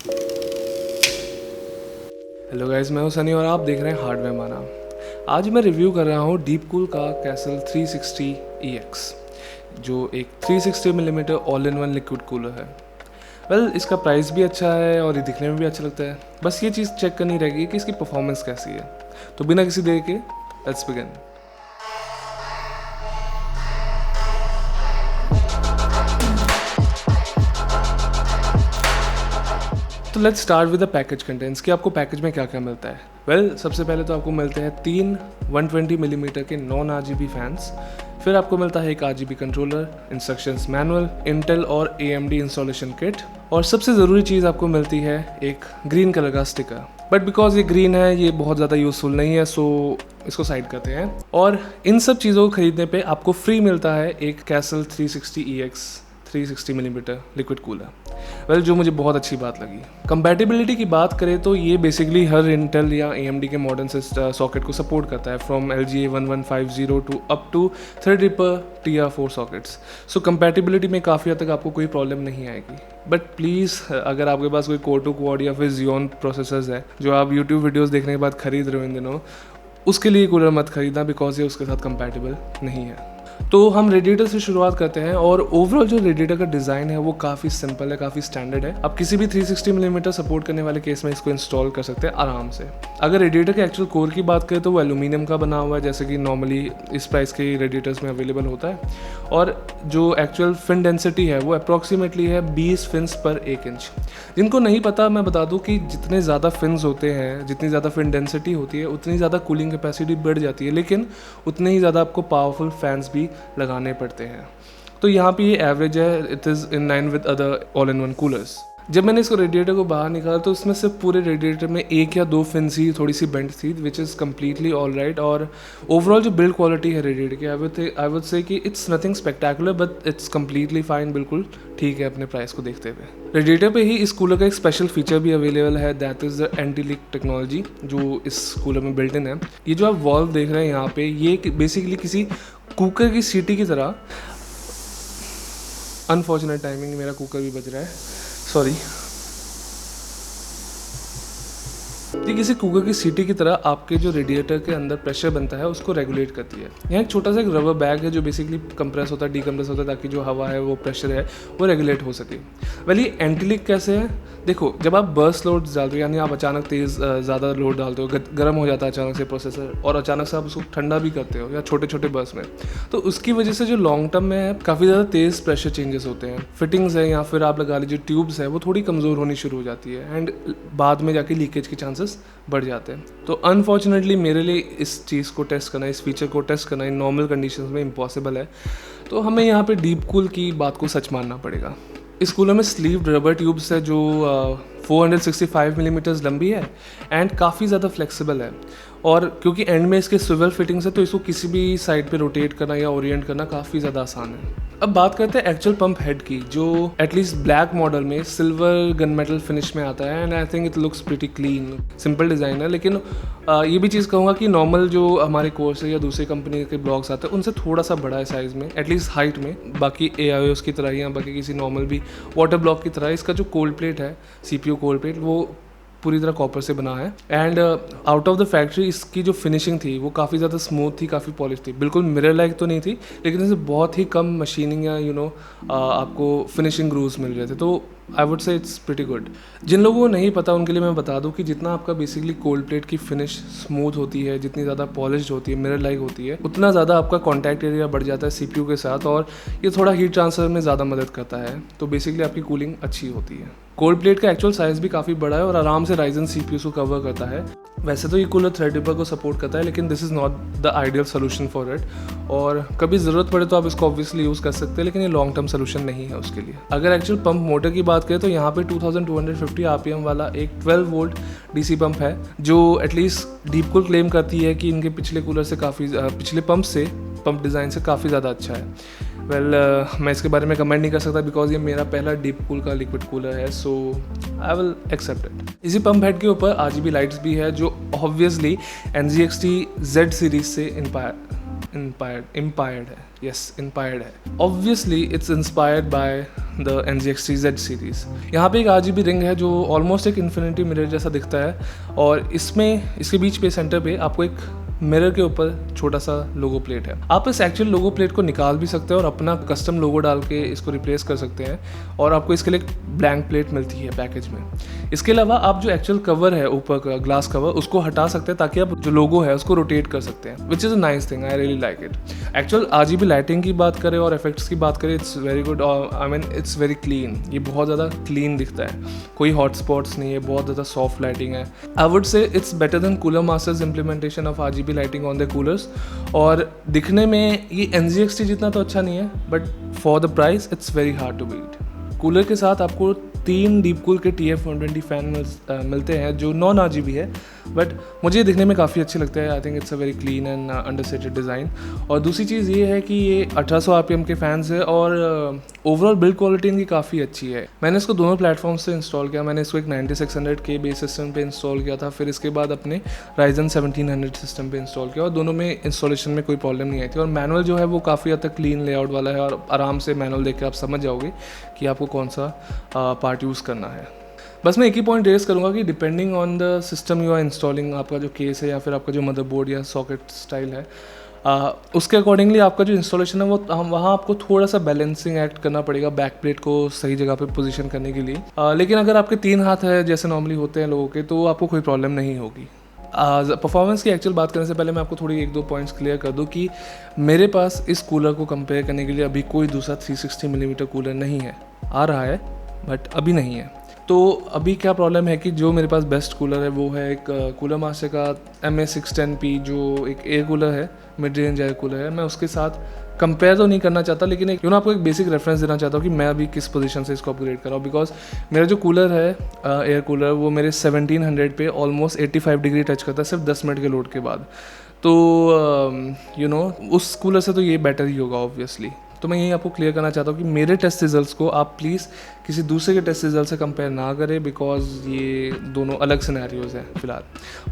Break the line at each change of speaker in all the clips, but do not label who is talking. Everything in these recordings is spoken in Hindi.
हेलो गाइस, मैं हूं सनी और आप देख रहे हैं हार्डवेयर माना। आज मैं रिव्यू कर रहा हूं डीपकूल का कैसल 360 EX, जो एक 360 millimetre all in one liquid cooler है। वेल, इसका प्राइस भी अच्छा है और ये दिखने में भी अच्छा लगता है। बस ये चीज़ चेक करनी रहेगी कि इसकी परफॉर्मेंस कैसी है। तो बिना किसी देर के लेट्स बिगिन। तो let's start with the package contents कि आपको पैकेज में क्या क्या मिलता है। वेल, सबसे पहले तो आपको मिलते हैं 3 120 मिलीमीटर के नॉन RGB फैंस। फिर आपको मिलता है एक RGB controller, instructions manual, Intel और AMD इंस्टॉलेशन किट, और सबसे ज़रूरी चीज़ आपको मिलती है एक ग्रीन कलर का स्टिकर। बट बिकॉज ये ग्रीन है, ये बहुत ज़्यादा यूज़फुल नहीं है, सो इसको साइड करते हैं। और इन सब चीज़ों को खरीदने पे आपको फ्री मिलता है एक castle 360 EX 360 millimetre liquid cooler. Well, जो मुझे बहुत अच्छी बात लगी। कंपैटिबिलिटी की बात करें तो ये बेसिकली हर इंटेल या AMD के मॉडर्न सॉकेट को सपोर्ट करता है, from LGA 1150 to up to Threadripper TR4 sockets. So compatibility में काफ़ी हद तक आपको कोई प्रॉब्लम नहीं आएगी। बट प्लीज़, अगर आपके पास कोई कोर टू क्वाड या फिर Xeon प्रोसेसर्स है जो आप YouTube वीडियोज़ देखने के बाद खरीद रहे हो इन दिनों, उसके लिए कूलर मत खरीदना, बिकॉज ये उसके साथ कंपैटिबल नहीं है। तो हम रेडिएटर से शुरुआत करते हैं, और ओवरऑल जो रेडिएटर का डिज़ाइन है वो काफ़ी सिंपल है, काफ़ी स्टैंडर्ड है। आप किसी भी 360 मिलीमीटर सपोर्ट करने वाले केस में इसको इंस्टॉल कर सकते हैं आराम से। अगर रेडिएटर के एक्चुअल कोर की बात करें तो वो एल्यूमिनियम का बना हुआ है, जैसे कि नॉर्मली इस प्राइस के रेडिएटर्स में अवेलेबल होता है। और जो एक्चुअल फिन डेंसिटी है वो अप्रॉक्सीमेटली है 20 फिन्स पर 1 इंच। जिनको नहीं पता, मैं बता दूं कि जितने ज़्यादा फिन्स होते हैं, जितनी ज़्यादा फिन डेंसिटी होती है, उतनी ज़्यादा कूलिंग कैपेसिटी बढ़ जाती है, लेकिन उतने ही ज़्यादा आपको पावरफुल फैंस भी लगाने पड़ते हैं। तो यहाँ पे ये एवरेज है, it is in line with other all in one coolers. जब मैंने इसको रेडिएटर को बाहर निकाला तो इसमें सिर्फ पूरे रेडिएटर में 1 या 2 फिन्स ही थोड़ी सी बेंट थी, which is completely all right. और ओवरऑल जो बिल्ड क्वालिटी है रेडिएटर की, आई वुड से कि it's nothing spectacular, but it's completely fine, बिल्कुल ठीक है अपने प्राइस को देखते हुए। रेडिएटर पे ही इस कूलर का एक स्पेशल फीचर भी अवेलेबल है, that is the anti leak technology, जो इस कूलर में बिल्ट इन है। ये जो आप वॉल्व देख रहे हैं यहाँ पे, ये बेसिकली किसी कुकर की सीटी की तरह, अनफॉर्चुनेट टाइमिंग, मेरा कुकर भी बज रहा है, सॉरी। ये किसी कुकर की सीटी की तरह आपके जो रेडिएटर के अंदर प्रेशर बनता है उसको रेगुलेट करती है। यहाँ एक छोटा सा एक रबर बैग है जो बेसिकली कंप्रेस होता है, डीकम्प्रेस होता है, ताकि जो हवा है, वो प्रेशर है, वो रेगुलेट हो सके। वेल, ये एंटी लीक कैसे है? देखो, जब आप बर्स्ट लोड डालते हो, यानी आप अचानक तेज़ ज़्यादा लोड डालते हो, गर्म हो जाता है अचानक से प्रोसेसर, और अचानक से आप उसको ठंडा भी करते हो, या छोटे छोटे बर्स्ट में, तो उसकी वजह से जो लॉन्ग टर्म में काफ़ी ज़्यादा तेज़ प्रेशर चेंजेस होते हैं। फिटिंग्स है, या फिर आप लगा लीजिए ट्यूब्स है, वो थोड़ी कमज़ोर होनी शुरू हो जाती है, एंड बाद में जाके लीकेज के चांसेस बढ़ जाते हैं। तो अनफॉर्चुनेटली मेरे लिए इस चीज़ को टेस्ट करना, इस फीचर को टेस्ट करना इन नॉर्मल कंडीशंस में इम्पॉसिबल है। तो हमें यहाँ पे डीप कूल की बात को सच मानना पड़ेगा। इस कूलर में स्लीव्ड रबर ट्यूब्स है जो 465 मिलीमीटर्स लंबी है एंड काफ़ी ज़्यादा फ्लेक्सिबल है। और क्योंकि एंड में इसके स्विvel फिटिंग्स है, तो इसको किसी भी साइड पे रोटेट करना या ओरिएंट करना काफ़ी ज़्यादा आसान है। अब बात करते हैं एक्चुअल पंप हेड की, जो एटलीस्ट ब्लैक मॉडल में सिल्वर गन मेटल फिनिश में आता है, and I think it looks pretty clean, simple design है। लेकिन ये भी चीज़ कहूँगा कि नॉर्मल जो हमारे कोर्स है या दूसरी कंपनी के ब्लॉक्स आते हैं, उनसे थोड़ा सा बड़ा है साइज़ में, एटलीस्ट हाइट में। बाकी AIOs की तरह या बाकी किसी नॉर्मल भी वाटर ब्लॉक की तरह इसका जो कोल्ड प्लेट है, CPU कोल्ड प्लेट, वो पूरी तरह कॉपर से बना है। And out of the factory इसकी जो फिनिशिंग थी वो काफ़ी ज़्यादा स्मूथ थी, काफ़ी पॉलिश थी। बिल्कुल मिरर लाइक तो नहीं थी, लेकिन इसे बहुत ही कम मशीनिंग या आपको फिनिशिंग ग्रूव्स मिल रहे थे। तो I would say it's pretty good. जिन लोगों को नहीं पता उनके लिए मैं बता दूं कि जितना आपका बेसिकली कोल्ड प्लेट की फिनिश स्मूथ होती है, जितनी ज़्यादा पॉलिश्ड होती है, मिरर लाइक होती है, उतना ज़्यादा आपका कॉन्टैक्ट एरिया बढ़ जाता है CPU के साथ, और ये थोड़ा हीट ट्रांसफर में ज़्यादा मदद करता है। तो बेसिकली आपकी कूलिंग अच्छी होती है। कोल्ड प्लेट का एक्चुअल साइज़ भी काफ़ी बड़ा है और आराम से Ryzen CPUs को कवर करता है। वैसे तो ये कूलर Threadripper को सपोर्ट करता है, लेकिन this is not the ideal solution for it. और कभी ज़रूरत पड़े तो आप इसको ऑब्वियसली यूज़ कर सकते हैं, लेकिन ये लॉन्ग टर्म सोल्यूशन नहीं है उसके लिए। अगर एक्चुअल पंप मोटर की बात करें तो यहाँ पे 2250 RPM वाला एक 12 वोल्ट DC पंप है, जो एटलीस्ट डीपकूल क्लेम करती है कि इनके पिछले कूलर से काफ़ी पिछले पंप डिज़ाइन से काफ़ी ज़्यादा अच्छा है। मैं इसके बारे में कमेंट नहीं कर सकता, बिकॉज ये मेरा पहला डीपकूल का लिक्विड कूलर है, so I will accept it. इसी पंप हेड के ऊपर RGB लाइट्स भी है, जो ऑब्वियसली NZXT Z सीरीज से इंस्पायर्ड है। यस इंस्पायर्ड है, obviously it's inspired by the NZXT Z series. यहाँ पे एक RGB रिंग है जो ऑलमोस्ट एक इन्फिनिटी मिरर जैसा दिखता है, और इसमें इसके बीच पे सेंटर पे आपको एक मिरर के ऊपर छोटा सा लोगो प्लेट है। आप इस एक्चुअल लोगो प्लेट को निकाल भी सकते हैं और अपना कस्टम लोगो डाल के इसको रिप्लेस कर सकते हैं, और आपको इसके लिए ब्लैंक प्लेट मिलती है पैकेज में। इसके अलावा आप जो एक्चुअल कवर है ऊपर का ग्लास कवर, उसको हटा सकते हैं ताकि आप जो लोगो है उसको रोटेट कर सकते हैं, which is a nice thing, I really like it. Actual RGB lighting की बात करें और इफेक्ट्स की बात करें, it's very good, I mean it's very clean. ये बहुत ज़्यादा क्लीन दिखता है, कोई हॉट स्पॉट्स नहीं है, बहुत ज़्यादा सॉफ्ट लाइटिंग है। आई would say it's better than cooler masters implementation of RGB lighting on the coolers. और दिखने में ये NZXT जितना तो अच्छा नहीं है, but for the price it's very hard to beat. Cooler के साथ आपको 3 डीप कूल के TF120 फैन मिलते हैं जो नॉन RGB है, बट मुझे ये दिखने में काफ़ी अच्छे लगते हैं। I think it's a very clean and understated design. और दूसरी चीज़ ये है कि ये 1800 RPM के फैंस है, और ओवरऑल बिल्ड क्वालिटी इनकी काफ़ी अच्छी है। मैंने इसको दोनों प्लेटफॉर्म से इंस्टॉल किया। मैंने इसको एक 9600K बेस सिस्टम पे इंस्टॉल किया था, फिर इसके बाद अपने Ryzen 1700 सिस्टम पे इंस्टॉल किया, और दोनों में इंस्टॉलेशन में कोई प्रॉब्लम नहीं आई थी। और मैनुअल जो है वो काफ़ी हद तक क्लीन लेआउट वाला है, और आराम से मैनुअल देख के आप समझ जाओगे कि आपको कौन सा पार्ट यूज़ करना है। बस मैं एक ही पॉइंट रेस करूँगा कि depending on the system you are installing, आपका जो केस है या फिर आपका जो मदरबोर्ड या सॉकेट स्टाइल है, उसके अकॉर्डिंगली आपका जो इंस्टॉलेशन है वो वहाँ आपको थोड़ा सा बैलेंसिंग एक्ट करना पड़ेगा बैक प्लेट को सही जगह पे पोजीशन करने के लिए। लेकिन अगर आपके 3 हाथ है जैसे नॉर्मली होते हैं लोगों के, तो आपको कोई प्रॉब्लम नहीं होगी। परफॉर्मेंस की एक्चुअल बात करने से पहले मैं आपको थोड़ी 1-2 पॉइंट्स क्लियर कर दूं कि मेरे पास इस कूलर को कंपेयर करने के लिए अभी कोई दूसरा 360 मिलीमीटर कूलर नहीं है। आ रहा है बट अभी नहीं है। तो अभी क्या प्रॉब्लम है कि जो मेरे पास बेस्ट कूलर है वो है एक कूलर मास्टर का MA610P, जो एक एयर कूलर है, मिड रेंज एयर कूलर है। मैं उसके साथ कंपेयर तो नहीं करना चाहता, लेकिन एक आपको एक बेसिक रेफरेंस देना चाहता हूँ कि मैं अभी किस पोजीशन से इसको अपग्रेड कर रहा हूँ। बिकॉज मेरा जो कूलर है एयर कूलर, वो मेरे 1700 पे ऑलमोस्ट 85 डिग्री टच करता है सिर्फ 10 मिनट के लोड के बाद। तो उस कूलर से तो ये बेटर ही होगा ऑब्वियसली। तो मैं यही आपको क्लियर करना चाहता हूँ कि मेरे टेस्ट रिजल्ट्स को आप प्लीज़ किसी दूसरे के टेस्ट रिजल्ट से कंपेयर ना करें, बिकॉज ये दोनों अलग सिनेरियोज़ हैं फिलहाल।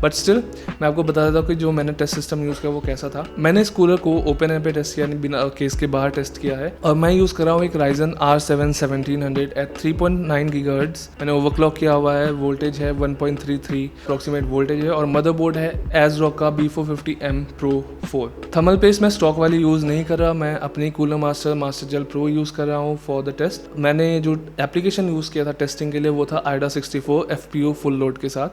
बट स्टिल मैं आपको बता देता हूँ कि जो मैंने टेस्ट सिस्टम यूज़ किया वो कैसा था। मैंने इस कूलर को ओपन एयर पे टेस्ट किया, यानी बिना केस के बाहर टेस्ट किया है, और मैं यूज़ कर रहा हूँ एक Ryzen R7 1700 एट 3.9 GHz। मैंने ओवरक्लॉक किया हुआ है, वोल्टेज है 1.33 अप्रॉक्सीमेट वोल्टेज है, और मदरबोर्ड है ASRock का B450M Pro 4। थर्मल पेस्ट मैं स्टॉक वाली यूज़ नहीं कर रहा, मैं अपनी Cooler Master gel pro use कर रहा हूँ फॉर द टेस्ट। मैंने जो एप्लीकेशन यूज़ किया था टेस्टिंग के लिए वो था AIDA64 FPU फुल लोड के साथ।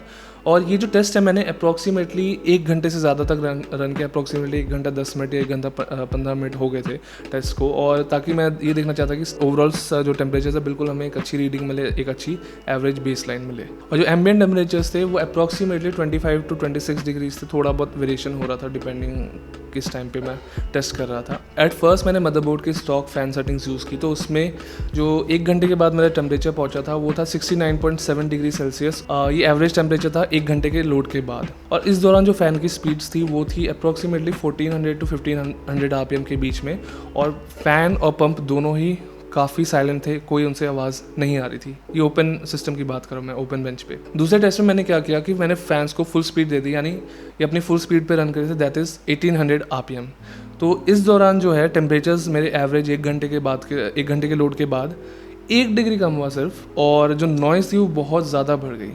और ये जो टेस्ट है मैंने अप्रॉक्सीमेटली 1 घंटे से ज़्यादा तक रन किया। अप्रॉक्सीमेटली 1 घंटा 10 मिनट या 1 घंटा 15 मिनट हो गए थे टेस्ट को, और ताकि मैं ये देखना चाहता कि ओवरऑल जो टेम्परेचर है बिल्कुल हमें एक अच्छी रीडिंग मिले, एक अच्छी एवरेज बेस लाइन मिले। और जो एम्बिएंट टेम्परेचर्स थे वो अप्रॉक्सीमेटली 25 to 26 डिग्रीज थे। थोड़ा बहुत वेरिएशन हो रहा था डिपेंडिंग किस टाइम पे मैं टेस्ट कर रहा था। एट फर्स्ट मैंने मदरबोर्ड की स्टॉक फैन सेटिंग्स यूज़ की, तो उसमें जो 1 घंटे के बाद मेरा टेम्परेचर पहुंचा था वो था 69.7 डिग्री सेल्सियस। ये एवरेज टेम्परेचर था 1 घंटे के लोड के बाद। और इस दौरान जो फ़ैन की स्पीड्स थी वो थी अप्रॉक्सीमेटली 1400 to 1500 RPM के बीच में, और फैन और पंप दोनों ही काफ़ी साइलेंट थे, कोई उनसे आवाज़ नहीं आ रही थी। ये ओपन सिस्टम की बात करूँ मैं, ओपन बेंच पे। दूसरे टेस्ट में मैंने क्या किया कि मैंने फैंस को फुल स्पीड दे दी, यानी ये अपनी फुल स्पीड पे रन करे थे, दैट इज़ 1800 RPM। तो इस दौरान जो है टेम्परेचर्स मेरे एवरेज 1 घंटे के लोड के बाद 1 डिग्री कम हुआ सिर्फ, और जो नॉइज़ थी वो बहुत ज़्यादा बढ़ गई।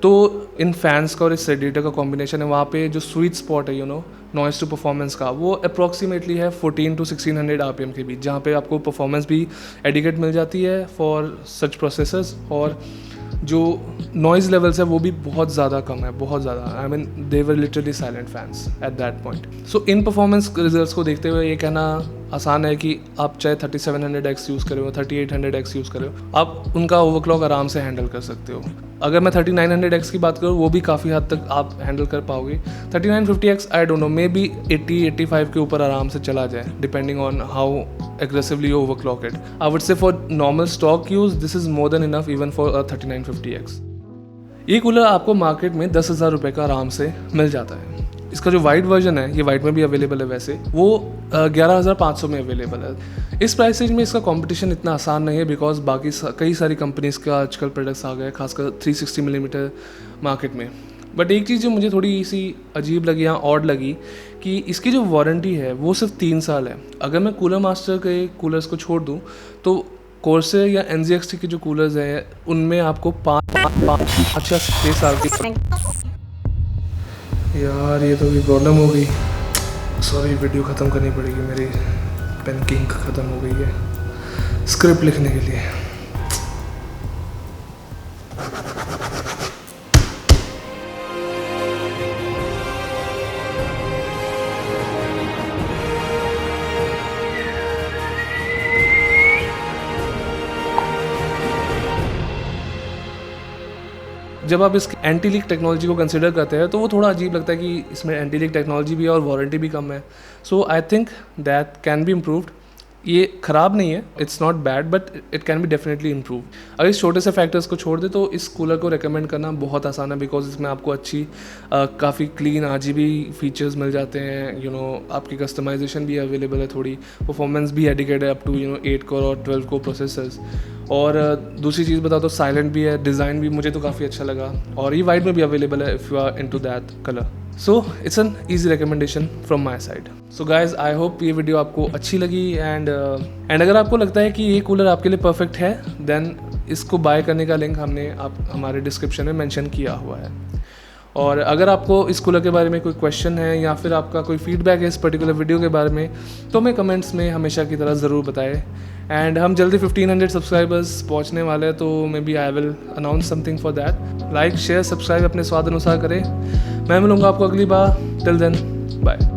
तो इन फैंस का और इस रेडिएटर का कॉम्बिनेशन है, वहाँ पे जो स्वीट स्पॉट है नॉइज़ टू परफॉर्मेंस का, वो अप्रॉक्सीमेटली है 14 to 1600 RPM के बीच, जहाँ पे आपको परफॉर्मेंस भी एडिकेट मिल जाती है फॉर सच प्रोसेसर्स, और जो नॉइज़ लेवल्स है वो भी बहुत ज़्यादा कम है, बहुत ज़्यादा। I mean they were literally silent fans at that point. So in performance results को देखते हुए ये कहना आसान है कि आप चाहे 3700X यूज़ करें हो, 3800X यूज़ करें हो, आप उनका ओवरक्लॉक आराम से हैंडल कर सकते हो। अगर मैं 3900X की बात करूँ, वो भी काफ़ी हद तक आप हैंडल कर पाओगे। 3950X I don't know, may be 80-85 के ऊपर आराम से चला जाए, depending on how aggressively you overclock it. I would say for normal stock use, this is more than enough even for a 3950X. ये कूलर आपको मार्केट में 10,000 रुपये का आराम से मिल जाता है। इसका जो वाइट वर्जन है, ये वाइट में भी अवेलेबल है वैसे, वो 11,500 में अवेलेबल है। इस प्राइस रेंज में इसका कंपटीशन इतना आसान नहीं है, बिकॉज बाकी कई सारी कंपनीज़ का आजकल प्रोडक्ट्स आ गए, खासकर 360 मिलीमीटर मार्केट में। बट एक चीज़ जो मुझे थोड़ी सी अजीब लगी या ऑड लगी कि इसकी जो वारंटी है वो सिर्फ 3 साल है। अगर मैं कूलर मास्टर के कूलर्स को छोड़ दूँ तो कोर्सेर या NZXT के जो कूलर्स हैं उनमें आपको 5 या 6 साल की। यार ये तो भी प्रॉब्लम हो गई, सॉरी, वीडियो ख़त्म करनी पड़ेगी, मेरी पेन की इंक ख़त्म हो गई है स्क्रिप्ट लिखने के लिए। जब आप इस एंटी लीक टेक्नोलॉजी को कंसिडर करते हैं तो वो थोड़ा अजीब लगता है कि इसमें एंटी लीक टेक्नोलॉजी भी है और वारंटी भी कम है। So I think that can be improved. ये ख़राब नहीं है, it's not bad, but it can be definitely improve. अगर इस छोटे से फैक्टर्स को छोड़ दे तो इस कूलर को रिकमेंड करना बहुत आसान है, बिकॉज इसमें आपको अच्छी काफ़ी क्लीन RGB फीचर्स मिल जाते हैं। आपकी कस्टमाइजेशन भी अवेलेबल है, थोड़ी परफॉर्मेंस भी एडिकेट है अप टू 8 कोर और 12 कोर प्रोसेसर्स। और दूसरी चीज़ बताओ तो साइलेंट भी है, डिज़ाइन भी मुझे तो काफ़ी अच्छा लगा, और ये वाइट में भी अवेलेबल है if you are into that colour. So it's an easy recommendation from my side. So guys, I hope ये वीडियो आपको अच्छी लगी एंड अगर आपको लगता है कि ये कूलर आपके लिए परफेक्ट है देन इसको बाय करने का लिंक हमने हमारे डिस्क्रिप्शन में मेंशन किया हुआ है। और अगर आपको इस कूलर के बारे में कोई क्वेश्चन है या फिर आपका कोई फीडबैक है इस पर्टिकुलर वीडियो के बारे में तो हमें कमेंट्स में हमेशा की तरह ज़रूर बताएं। एंड हम जल्दी 1500 सब्सक्राइबर्स पहुंचने वाले हैं, तो maybe I will announce something for that. Like share subscribe अपने स्वाद अनुसार करें। मैं मिलूँगा आपको अगली बार। Till then bye.